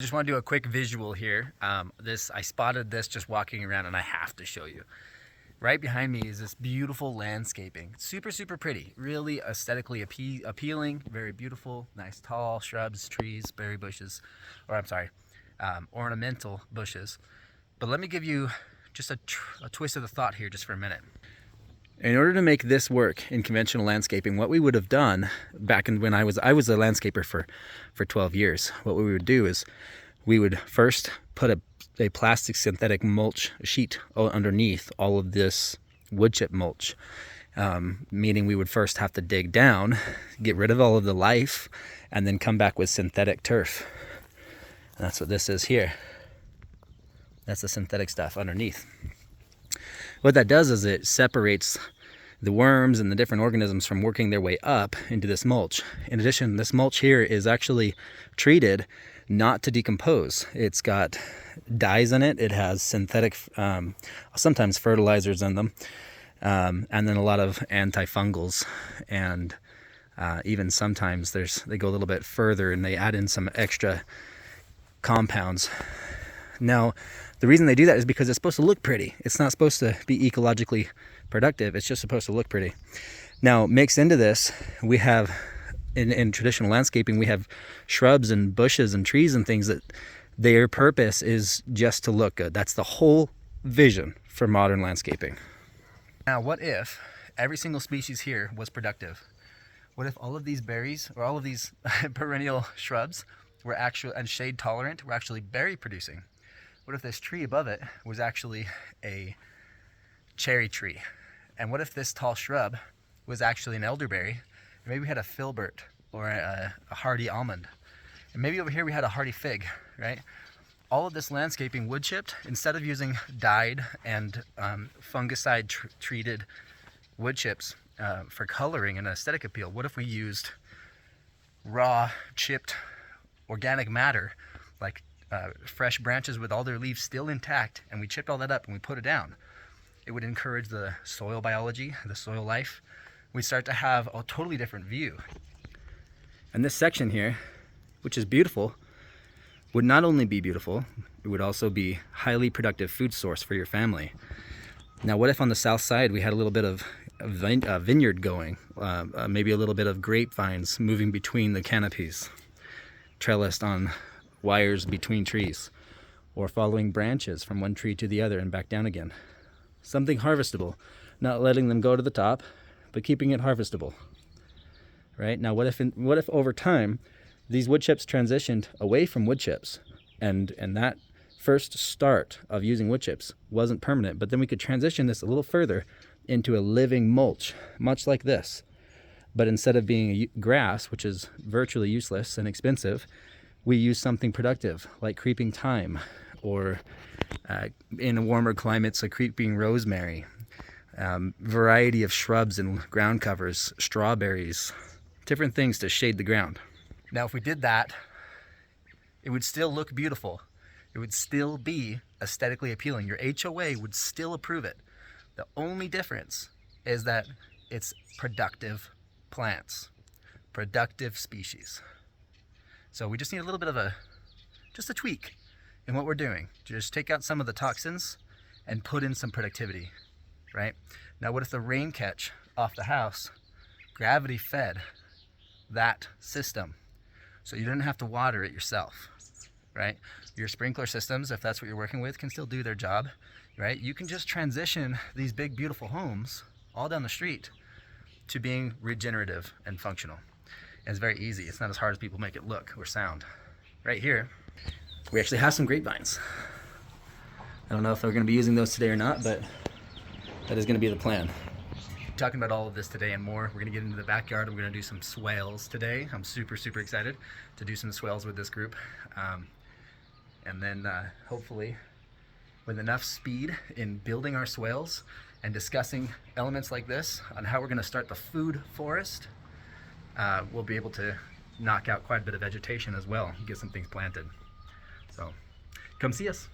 Just want to do a quick visual here. I spotted this just walking around and I have to show you. Right behind me is this beautiful landscaping. Super, super pretty. Really aesthetically appealing. Very beautiful. Nice tall shrubs, trees, berry bushes. Or I'm sorry, ornamental bushes. But let me give you just a twist of the thought here just for a minute. In order to make this work in conventional landscaping, what we would have done back when I was a landscaper for 12 years, what we would do is we would first put a plastic synthetic mulch sheet underneath all of this wood chip mulch, meaning we would first have to dig down, get rid of all of the life, and then come back with synthetic turf. And that's what this is here. That's the synthetic stuff underneath. What that does is it separates the worms and the different organisms from working their way up into this mulch. In addition, this mulch here is actually treated not to decompose. It's got dyes in it. It has synthetic, sometimes fertilizers in them, and then a lot of antifungals. And even sometimes they go a little bit further and they add in some extra compounds. Now, the reason they do that is because it's supposed to look pretty. It's not supposed to be ecologically productive. It's just supposed to look pretty. Now, mixed into this, we have, in traditional landscaping, we have shrubs and bushes and trees and things that their purpose is just to look good. That's the whole vision for modern landscaping. Now, what if every single species here was productive? What if all of these berries or all of these perennial shrubs were actually, and shade tolerant, were actually berry producing? What if this tree above it was actually a cherry tree? And what if this tall shrub was actually an elderberry? And maybe we had a filbert or a hardy almond. And maybe over here we had a hardy fig, right? All of this landscaping wood chipped, instead of using dyed and fungicide treated wood chips for coloring and aesthetic appeal, what if we used raw chipped organic matter, like fresh branches with all their leaves still intact, and we chipped all that up and we put it down? It would encourage the soil biology, the soil life. We start to have a totally different view. And this section here, which is beautiful, would not only be beautiful, it would also be highly productive food source for your family. Now, what if on the south side we had a little bit of a vineyard going, maybe a little bit of grapevines moving between the canopies, trellised on wires between trees, or following branches from one tree to the other and back down again. Something harvestable, not letting them go to the top, but keeping it harvestable. Right? Now, what if over time these wood chips transitioned away from wood chips, and that first start of using wood chips wasn't permanent, but then we could transition this a little further into a living mulch, much like this. But instead of being grass, which is virtually useless and expensive, we use something productive like creeping thyme, or in warmer climates, a creeping rosemary, variety of shrubs and ground covers, strawberries, different things to shade the ground. Now, if we did that, it would still look beautiful. It would still be aesthetically appealing. Your HOA would still approve it. The only difference is that it's productive plants, productive species. So we just need a little bit of just a tweak in what we're doing to just take out some of the toxins and put in some productivity, right? Now, what if the rain catch off the house gravity fed that system, so you didn't have to water it yourself, right? Your sprinkler systems, if that's what you're working with, can still do their job, right? You can just transition these big, beautiful homes all down the street to being regenerative and functional. And it's very easy. It's not as hard as people make it look or sound. Right here, we actually have some grapevines. I don't know if we're going to be using those today or not, but that is going to be the plan. Talking about all of this today and more. We're going to get into the backyard and we're going to do some swales today. I'm super, super excited to do some swales with this group. And then hopefully with enough speed in building our swales and discussing elements like this on how we're going to start the food forest, we'll be able to knock out quite a bit of vegetation as well, get some things planted. So come see us.